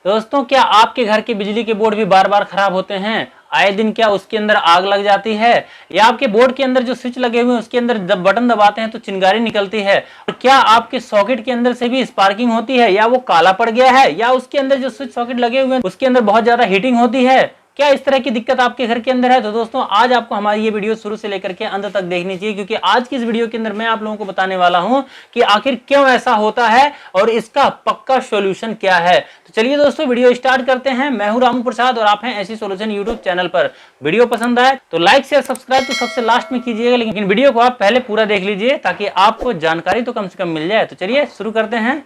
दोस्तों, क्या आपके घर के बिजली के बोर्ड भी बार बार खराब होते हैं? आए दिन क्या उसके अंदर आग लग जाती है, या आपके बोर्ड के अंदर जो स्विच लगे हुए हैं उसके अंदर जब बटन दबाते हैं तो चिंगारी निकलती है? और क्या आपके सॉकेट के अंदर से भी स्पार्किंग होती है, या वो काला पड़ गया है, या उसके अंदर जो स्विच सॉकेट लगे हुए हैं उसके अंदर बहुत ज्यादा हीटिंग होती है? क्या इस तरह की दिक्कत आपके घर के अंदर है? तो दोस्तों, आज आपको हमारी ये वीडियो शुरू से लेकर के अंत तक देखनी चाहिए, क्योंकि आज की इस वीडियो के अंदर मैं आप लोगों को बताने वाला हूं कि आखिर क्यों ऐसा होता है और इसका पक्का सॉल्यूशन क्या है। तो चलिए दोस्तों, वीडियो स्टार्ट करते हैं। मैं हूं रामू प्रसाद और आप हैं ऐसी सॉल्यूशन यूट्यूब चैनल पर। वीडियो पसंद आए तो लाइक शेयर सब्सक्राइब तो सबसे लास्ट में कीजिएगा, लेकिन वीडियो को आप पहले पूरा देख लीजिए ताकि आपको जानकारी तो कम से कम मिल जाए। तो चलिए शुरू करते हैं।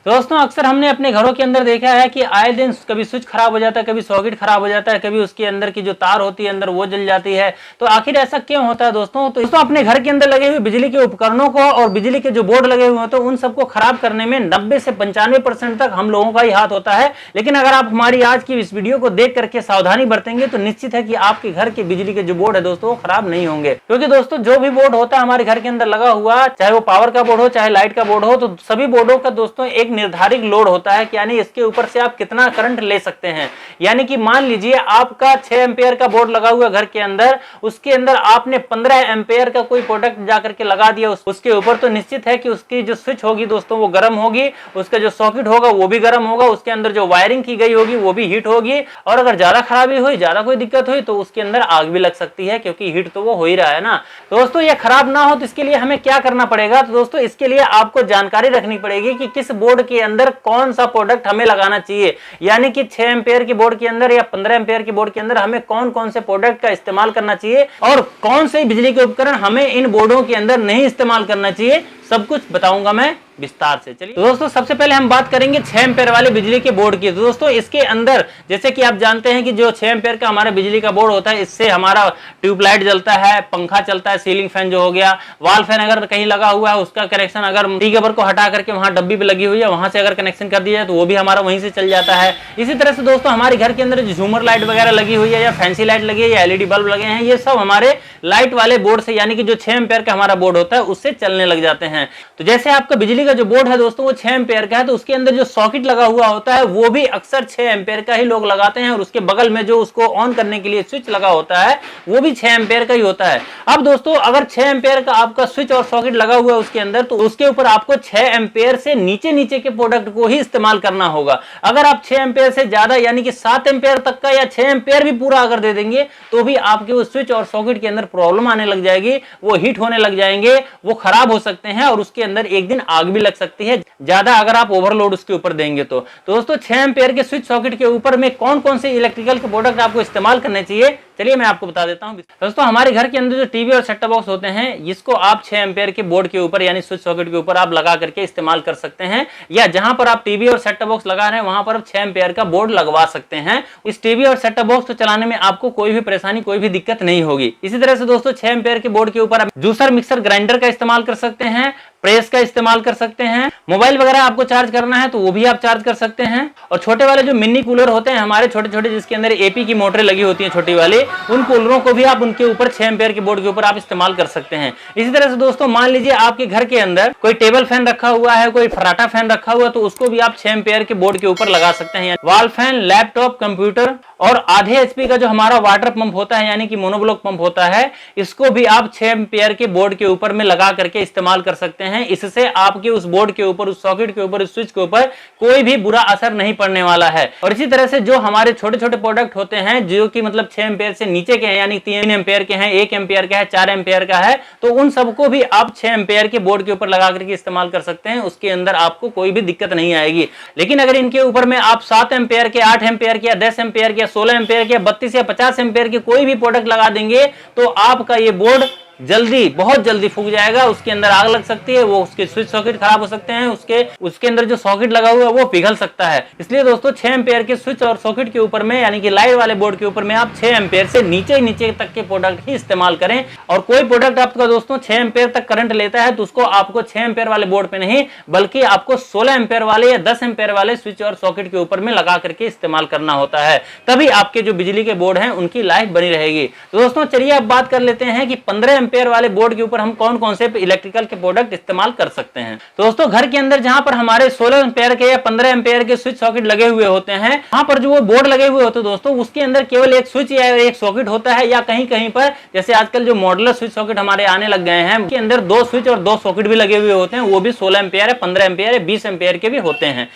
दोस्तों, अक्सर हमने अपने घरों के अंदर देखा है कि आए दिन कभी स्विच खराब हो जाता है, कभी सॉकेट खराब हो जाता है, कभी उसके अंदर की जो तार होती है अंदर वो जल जाती है। तो आखिर ऐसा क्यों होता है दोस्तों? तो अपने घर के अंदर लगे हुए बिजली के उपकरणों को और बिजली के जो बोर्ड लगे हुए होते हैं उन सबको खराब करने में 90 से 95% तक हम लोगों का ही हाथ होता है। लेकिन अगर आप हमारी आज की इस वीडियो को देख करके सावधानी बरतेंगे तो निश्चित है कि आपके घर के बिजली के जो बोर्ड है दोस्तों वो खराब नहीं होंगे। क्योंकि दोस्तों, जो भी बोर्ड होता है हमारे घर के अंदर लगा हुआ, चाहे वो पावर का बोर्ड हो चाहे लाइट का बोर्ड हो, तो सभी बोर्डों का दोस्तों एक निर्धारित लोड होता है कि यानी इसके ऊपर से आप कितना करंट ले सकते हैं। यानी कि मान लीजिए आपका 6 एम्पियर का बोर्ड लगा हुआ घर के अंदर, उसके अंदर आपने 15 एम्पियर का कोई प्रोडक्ट जाकर के लगा दिया उसके ऊपर, तो निश्चित है कि उसकी जो स्विच होगी दोस्तों वो गर्म होगी, उसका जो सॉकेट होगा वो भी गर्म होगा, उसके अंदर जो वायरिंग की गई होगी वो भी हीट होगी। और अगर ज्यादा खराबी हुई, ज्यादा कोई दिक्कत हुई तो उसके अंदर आग भी लग सकती है, क्योंकि हीट तो वो हो ही रहा है ना। दोस्तों, ये खराब ना हो तो इसके लिए हमें क्या करना पड़ेगा? तो दोस्तों, इसके लिए आपको जानकारी रखनी पड़ेगी कि किस बोर्ड के अंदर कौन सा प्रोडक्ट हमें लगाना चाहिए। यानी कि 6 एम्पियर के बोर्ड के अंदर या 15 एम्पियर के बोर्ड के अंदर हमें कौन कौन से प्रोडक्ट का इस्तेमाल करना चाहिए और कौन से बिजली के उपकरण हमें इन बोर्डों के अंदर नहीं इस्तेमाल करना चाहिए, सब कुछ बताऊंगा मैं विस्तार से। चलिए दोस्तों, सबसे पहले हम बात करेंगे 6 एम्पियर वाले बिजली के बोर्ड की। तो दोस्तों, इसके अंदर जैसे कि आप जानते हैं कि जो 6 एम्पियर का हमारा बिजली का बोर्ड होता है, इससे हमारा ट्यूबलाइट जलता है, पंखा चलता है, सीलिंग फैन जो हो गया, वॉल फैन अगर कहीं लगा हुआ है उसका कनेक्शन अगर टी केबल को हटा करके वहां डब्बी पे लगी हुई है वहां से अगर कनेक्शन कर दिया जाए तो वो भी हमारा वहीं से चल जाता है। इसी तरह से दोस्तों, हमारे घर के अंदर जो झूमर लाइट वगैरह लगी हुई है या फैंसी लाइट लगी है या एलईडी बल्ब लगे हैं, ये सब हमारे लाइट वाले बोर्ड से यानी कि जो 6 एम्पियर का हमारा बोर्ड होता है उससे चलने लग जाते हैं। तो जैसे आपका बिजली का जो बोर्ड है दोस्तों वो 6 एम्पियर का है, तो उसके अंदर जो सॉकेट लगा हुआ होता है वो भी अक्सर 6 एम्पियर का ही लोग लगाते हैं, और उसके बगल में जो उसको ऑन करने के लिए स्विच लगा होता है वो भी 6 एम्पियर का ही होता है। अब दोस्तों, अगर 6 एम्पियर का आपका स्विच और सॉकेट लगा हुआ है उसके अंदर, तो उसके ऊपर आपको 6 एम्पियर से नीचे नीचे के प्रोडक्ट को ही इस्तेमाल करना होगा। अगर आप 6 एम्पियर से ज्यादा यानी कि 7 एम्पियर तक का या 6 एम्पियर भी पूरा अगर दे देंगे तो भी आपके उस स्विच और सॉकेट के अंदर प्रॉब्लम आने लग जाएगी, वो हीट होने लग जाएंगे, वो खराब हो सकते हैं और उसके अंदर एक दिन आग भी लग सकती है ज्यादा अगर आप ओवरलोड उसके ऊपर देंगे। तो दोस्तों, 6 एम्पियर के स्विच सॉकेट के ऊपर में कौन कौन से इलेक्ट्रिकल के प्रोडक्ट आपको इस्तेमाल करने चाहिए, चलिए मैं आपको बता देता हूं। दोस्तों, हमारे घर के अंदर जो टीवी और सेट टॉप बॉक्स होते हैं इसको आप 6 एम्पियर के बोर्ड के ऊपर यानी स्विच सॉकेट के ऊपर आप लगा करके इस्तेमाल कर सकते हैं, या जहां पर आप टीवी और सेट टॉप बॉक्स लगा रहे हैं वहां पर आप 6 एम्पियर का बोर्ड लगवा सकते हैं। इस टीवी और सेट टॉप बॉक्स को चलाने में आपको कोई भी परेशानी कोई भी दिक्कत नहीं होगी। इसी तरह से दोस्तों, 6 एम्पियर के बोर्ड के ऊपर आप जूसर मिक्सर ग्राइंडर का इस्तेमाल कर सकते हैं, प्रेस का इस्तेमाल कर सकते हैं, मोबाइल वगैरह आपको चार्ज करना है तो वो भी आप चार्ज कर सकते हैं। और छोटे वाले जो मिनी कूलर होते हैं हमारे छोटे छोटे जिसके अंदर एपी की मोटरें लगी होती हैं छोटी वाली, उन कूलरों को भी आप उनके ऊपर 6 एम्पियर के बोर्ड के ऊपर आप इस्तेमाल कर सकते हैं। इसी तरह से दोस्तों, मान लीजिए आपके घर के अंदर कोई टेबल फैन रखा हुआ है, कोई फराटा फैन रखा हुआ है, तो उसको भी आप 6 एम्पियर के बोर्ड के ऊपर लगा सकते हैं। वॉल फैन, लैपटॉप, कंप्यूटर और आधे एचपी का जो हमारा वाटर पंप होता है यानी कि मोनोब्लॉक पंप होता है, इसको भी आप 6 एम्पियर के बोर्ड के ऊपर में लगा करके इस्तेमाल कर सकते हैं। इससे आपके उस बोर्ड के ऊपर, उस सॉकेट के ऊपर, उस स्विच के ऊपर कोई भी बुरा असर नहीं पड़ने वाला है। और इसी तरह से जो हमारे छोटे छोटे प्रोडक्ट होते हैं जो कि मतलब 6 एम्पियर से नीचे के हैं यानी 3 एम्पियर के हैं, 1 एम्पियर का है, 4 एम्पियर का है, तो उन सबको भी आप 6 एम्पियर के बोर्ड के ऊपर लगा करके इस्तेमाल कर सकते हैं। उसके अंदर आपको कोई भी दिक्कत नहीं आएगी। लेकिन अगर इनके ऊपर में आप 7 एम्पियर के, 8 एम्पियर के, 10 एम्पियर के, 16 एम्पियर के, 32 या 50 एम्पियर के कोई भी प्रोडक्ट लगा देंगे तो आपका ये बोर्ड जल्दी, बहुत जल्दी फूक जाएगा, उसके अंदर आग लग सकती है, वो उसके स्विच सॉकेट खराब हो सकते हैं, उसके अंदर जो सॉकेट लगा हुआ है वो पिघल सकता है। इसलिए दोस्तों 6 एम्पेयर के स्विच और सॉकेट के ऊपर में यानी कि लाइट वाले बोर्ड के ऊपर में आप 6 एम्पेयर से नीचे तक के प्रोडक्ट ही इस्तेमाल करें। और कोई प्रोडक्ट आपका दोस्तों 6 एम्पेयर तक करंट लेता है तो उसको आपको 6 एम्पेयर वाले बोर्ड पे नहीं बल्कि आपको 16 एम्पेयर वाले या 10 एम्पेयर वाले स्विच और सॉकेट के ऊपर में लगा करके इस्तेमाल करना होता है, तभी आपके जो बिजली के बोर्ड हैं उनकी लाइफ बनी रहेगी। तो दोस्तों चलिए अब बात कर लेते हैं कि 15 एम्पेयर वाले बोर्ड के ऊपर हम कौन कौन से इलेक्ट्रिकल के प्रोडक्ट इस्तेमाल कर सकते हैं। तो दोस्तों घर के अंदर जहां पर हमारे 16 एम्पेयर के या 15 एम्पेयर के स्विच सॉकेट लगे हुए होते हैं, वहां पर जो वो बोर्ड लगे हुए होते हैं दोस्तों, उसके अंदर केवल एक स्विच या एक सॉकेट होता है, या कहीं कहीं पर जैसे आजकल जो मॉड्यूलर स्विच सॉकेट हमारे आने लग गए हैं, उसके अंदर 2 स्विच और 2 सॉकेट भी लगे हुए होते हैं, वो भी 16 एम्पेयर है, 15 एम्पेयर है, 20 एम्पेयर के भी होते हैं।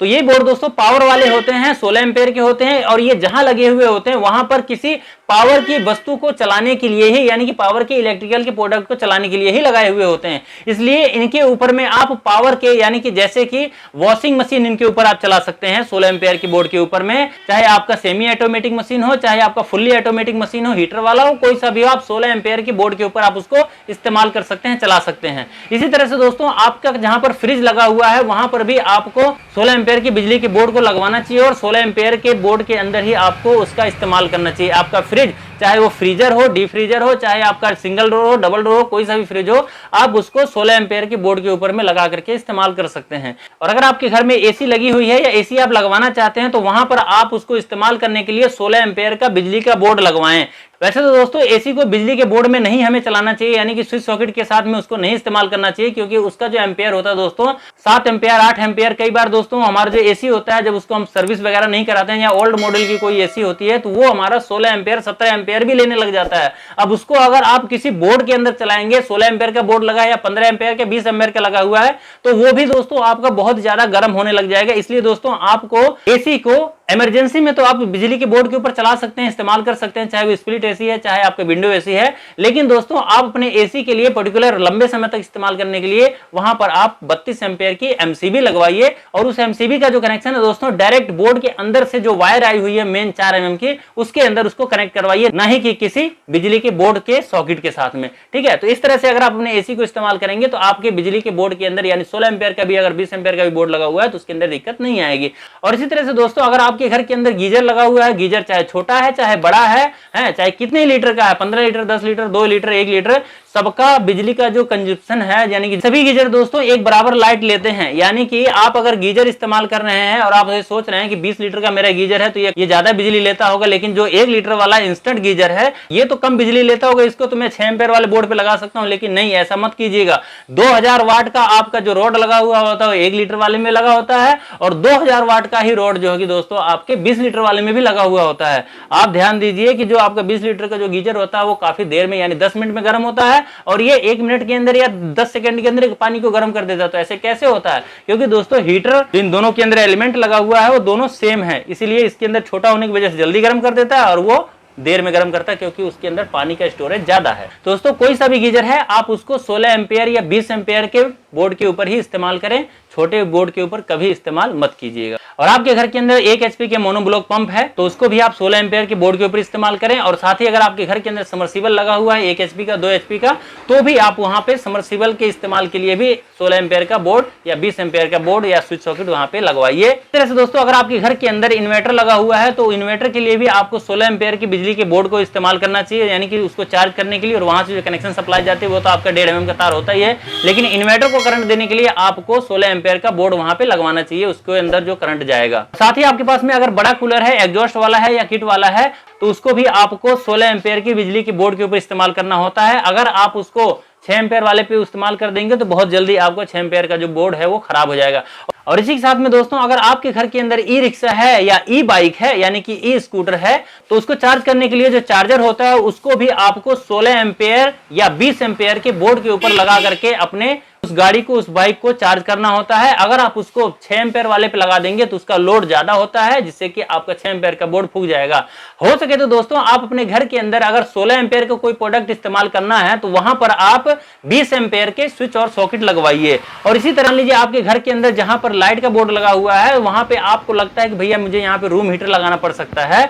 तो ये बोर्ड दोस्तों पावर वाले होते हैं, 16 एम्पेयर के होते हैं, और ये जहां लगे हुए होते हैं वहां पर किसी पावर की वस्तु को चलाने के लिए ही यानी कि पावर के इलेक्ट्रिकल के प्रोडक्ट को चलाने के लिए ही लगाए हुए होते हैं। इसलिए इनके ऊपर में आप पावर के यानी कि जैसे कि वॉशिंग मशीन इनके ऊपर आप चला सकते हैं 16 एम्पेयर की बोर्ड के ऊपर में, चाहे आपका सेमी ऑटोमेटिक मशीन हो, चाहे आपका फुल्ली ऑटोमेटिक मशीन हो, हीटर वाला हो, कोई सा भी हो, आप 16 एम्पेयर की बोर्ड के ऊपर आप उसको इस्तेमाल कर सकते हैं, चला सकते हैं। इसी तरह से दोस्तों आपका जहां पर फ्रिज लगा हुआ है वहां पर भी आपको 16 एम्पेयर की बिजली के बोर्ड को लगवाना चाहिए, और 16 एम्पेयर के बोर्ड के अंदर ही आपको उसका इस्तेमाल करना चाहिए। आपका फ्रिज चाहे वो फ्रीजर हो, डीप फ्रीजर हो, चाहे आपका सिंगल डोर हो, डबल डोर हो, कोई सा भी फ्रिज हो, आप उसको 16 एम्पेयर की बोर्ड के ऊपर में लगा करके इस्तेमाल कर सकते हैं। और अगर आपके घर में एसी लगी हुई है या एसी आप लगवाना चाहते हैं तो वहां पर आप उसको इस्तेमाल करने के लिए 16 एम्पेयर का बिजली का बोर्ड लगवाएं। वैसे तो दोस्तों एसी को बिजली के बोर्ड में नहीं हमें चलाना चाहिए, यानी कि स्विच सॉकेट के साथ में उसको नहीं इस्तेमाल करना चाहिए, क्योंकि उसका जो एम्पेयर होता है दोस्तों 7 एम्पेयर 8 एम्पेयर, कई बार दोस्तों हमारा जो एसी होता है जब उसको हम सर्विस वगैरह नहीं कराते हैं या ओल्ड मॉडल की कोई एसी होती है तो वो हमारा 16 एम्पेयर 17 एम्पेयर भी लेने लग जाता है। अब उसको अगर आप किसी बोर्ड के अंदर चलाएंगे, 16 एम्पेयर का बोर्ड लगा है या 15 एम्पेयर के 20 एम्पेयर का लगा हुआ है, तो वो भी दोस्तों आपका बहुत ज्यादा गर्म होने लग जाएगा। इसलिए दोस्तों आपको एसी को इमरजेंसी में तो आप बिजली के बोर्ड के ऊपर चला सकते हैं, इस्तेमाल कर सकते हैं, चाहे वो स्प्लिट एसी है चाहे आपका विंडो एसी है, लेकिन दोस्तों आप अपने एसी के लिए पर्टिकुलर लंबे समय तक इस्तेमाल करने के लिए वहां पर आप 32 एम्पेयर की एमसीबी लगवाइए, और उस एमसीबी का जो कनेक्शन है दोस्तों डायरेक्ट बोर्ड के अंदर से जो वायर आई हुई है मेन 4 mm की, उसके अंदर उसको कनेक्ट करवाइए, ना ही कि किसी बिजली के बोर्ड के सॉकेट के साथ में। ठीक है, तो इस तरह से अगर आप अपने एसी को इस्तेमाल करेंगे तो आपके बिजली के बोर्ड के अंदर यानी 16 एम्पेयर का भी अगर 20 एम्पेयर का भी बोर्ड लगा हुआ है तो उसके अंदर दिक्कत नहीं आएगी। और इसी तरह से दोस्तों अगर आपके घर के अंदर गीजर लगा हुआ है, गीजर चाहे छोटा है चाहे बड़ा है, चाहे कितने लीटर का है, 15 लीटर 10 लीटर 2 लीटर 1 लीटर, सबका बिजली का जो कंजप्शन है यानी कि सभी गीजर दोस्तों एक बराबर लाइट लेते हैं। यानी कि आप अगर गीजर इस्तेमाल कर रहे हैं और आप सोच रहे हैं कि 20 लीटर का मेरा गीजर है तो ये ज्यादा बिजली लेता होगा, लेकिन जो 1 लीटर वाला इंस्टेंट गीजर है ये तो कम बिजली लेता होगा, इसको तो मैं 6 एम्पेयर वाले बोर्ड पे लगा सकता हूं। लेकिन नहीं, ऐसा मत कीजिएगा। 2000 वाट का आपका जो रॉड लगा हुआ होता है 1 लीटर वाले में लगा होता है, और 2000 वाट का ही रॉड जो होगी दोस्तों आपके 20 लीटर वाले में भी लगा हुआ होता है। आप ध्यान दीजिए कि जो आपका 20 लीटर का जो गीजर होता है वो काफी देर में यानी 10 मिनट में गर्म होता है, और ये 1 मिनट के अंदर या 10 सेकंड के अंदर पानी को गर्म कर देता है। तो ऐसे कैसे होता है? क्योंकि दोस्तों हीटर इन दोनों के अंदर एलिमेंट लगा हुआ है वो दोनों सेम है, इसीलिए इसके अंदर छोटा होने की वजह से जल्दी गर्म कर देता है और वो देर में गर्म करता है, क्योंकि उसके अंदर पानी का स्टोरेज ज्यादा है। दोस्तों कोई सा भी गीजर है आप उसको 16 एम्पेयर या 20 एम्पेयर के बोर्ड के ऊपर ही इस्तेमाल करें, छोटे बोर्ड के ऊपर कभी इस्तेमाल मत कीजिएगा। और आपके घर के अंदर 1 HP के मोनोब्लॉक पंप है तो उसको भी आप 16 एम्पेयर के बोर्ड के ऊपर इस्तेमाल करें। और साथ ही अगर आपके घर के अंदर समर्सिबल लगा हुआ है 1 HP का 2 HP का, तो भी आप वहां पे समर्सिबल के इस्तेमाल के लिए भी 16 एम्पेयर का बोर्ड या 20 एम्पेयर का बोर्ड या स्विच सॉकेट वहां पे लगवाइए। इस तरह से दोस्तों अगर आपके घर के अंदर इन्वर्टर लगा हुआ है तो इन्वर्टर के लिए भी आपको 16 एम्पेयर की बिजली के बोर्ड को इस्तेमाल करना चाहिए, यानी कि उसको चार्ज करने के लिए। और वहां से जो कनेक्शन सप्लाई जाती है वो तो आपका 1.5 mm का तार होता ही है, लेकिन इन्वर्टर को करंट देने के लिए आपको 16 एम्पेयर का बोर्ड वहां पे लगवाना चाहिए, उसके अंदर जो करंट जाएगा। साथ ही आपके पास में अगर बड़ा कूलर है, एग्जॉस्ट वाला है या किट वाला है, तो उसको भी आपको 16 एम्पेयर की बिजली के बोर्ड के ऊपर इस्तेमाल करना होता है। अगर आप उसको 6 एम्पेयर वाले पे इस्तेमाल कर देंगे तो बहुत जल्दी आपको 6 एम्पेयर का जो बोर्ड है वो खराब हो जाएगा। और इसी के साथ में दोस्तों अगर आपके घर के अंदर ई रिक्शा है या ई बाइक है यानी कि ई स्कूटर है, तो उसको चार्ज करने के लिए जो चार्जर होता है उसको भी आपको 16 एम्पेयर या 20 एम्पेयर के बोर्ड के ऊपर लगा करके अपने उस गाड़ी को उस बाइक को चार्ज करना होता है। अगर आप उसको 6 एम्पेयर वाले पे लगा देंगे तो उसका लोड ज्यादा होता है, जिससे कि आपका 6 एम्पेयर का बोर्ड फूक जाएगा। हो सके तो दोस्तों आप अपने घर के अंदर अगर 16 एम्पेयर का कोई प्रोडक्ट इस्तेमाल करना है तो वहां पर आप 20 एम्पेयर के स्विच और सॉकेट लगवाइए। और इसी तरह लीजिए आपके घर के अंदर जहां पर लाइट का बोर्ड लगा हुआ है वहां पे आपको लगता है कि भैया मुझे यहाँ पे रूम हीटर लगाना पड़ सकता है,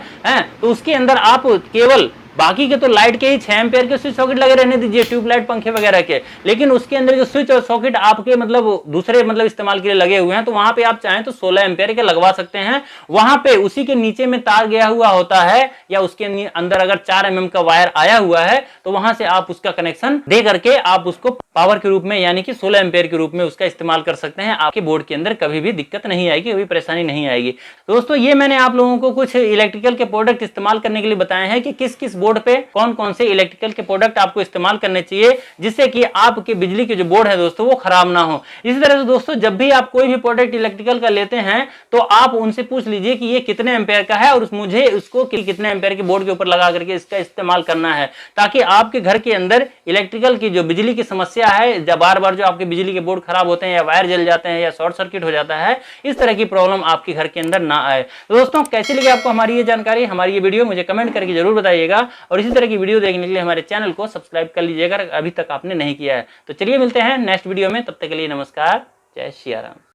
तो उसके अंदर आप केवल बाकी के तो लाइट के ही 6 एम्पेयर के स्विच सॉकेट लगे रहने दीजिए, ट्यूबलाइट पंखे वगैरह के, लेकिन उसके अंदर जो स्विच और सॉकेट आपके मतलब दूसरे मतलब इस्तेमाल के लिए लगे हुए हैं, तो वहां पे आप चाहें तो 16 एम्पेयर के लगवा सकते हैं। वहां पे उसी के नीचे में तार गया हुआ होता है, या उसके अंदर अगर 4 mm का वायर आया हुआ है तो वहां से आप उसका कनेक्शन दे करके आप उसको पावर के रूप में यानी कि 16 एम्पेयर के रूप में उसका इस्तेमाल कर सकते हैं। आपके बोर्ड के अंदर कभी भी दिक्कत नहीं आएगी, कभी परेशानी नहीं आएगी। दोस्तों ये मैंने आप लोगों को कुछ इलेक्ट्रिकल के प्रोडक्ट इस्तेमाल करने के लिए बताए हैं कि किस किस बोर्ड पे कौन कौन से इलेक्ट्रिकल के प्रोडक्ट आपको इस्तेमाल करने चाहिए, जिससे कि आपके बिजली के जो बोर्ड है दोस्तों वो खराब ना हो। इसी तरह से दोस्तों जब भी आप कोई भी प्रोडक्ट इलेक्ट्रिकल का लेते हैं तो आप उनसे पूछ लीजिए कि ये कितने एम्पेयर का है और मुझे उसको कितने एम्पेयर के बोर्ड के ऊपर लगा करके इसका इस्तेमाल करना है, ताकि आपके घर के अंदर इलेक्ट्रिकल की जो बिजली की समस्या है, जब बार बार जो आपके बिजली के बोर्ड खराब होते हैं या वायर जल जाते हैं या शॉर्ट सर्किट हो जाता है, इस तरह की प्रॉब्लम आपके घर के अंदर ना आए। तो दोस्तों कैसी लगी आपको हमारी ये जानकारी, हमारी ये वीडियो, मुझे कमेंट करके जरूर बताइएगा। और इसी तरह की वीडियो देखने के लिए हमारे चैनल को सब्सक्राइब कर लीजिएगा अभी तक आपने नहीं किया है। तो चलिए मिलते हैं नेक्स्ट वीडियो में, तब तक के लिए नमस्कार, जय श्री राम।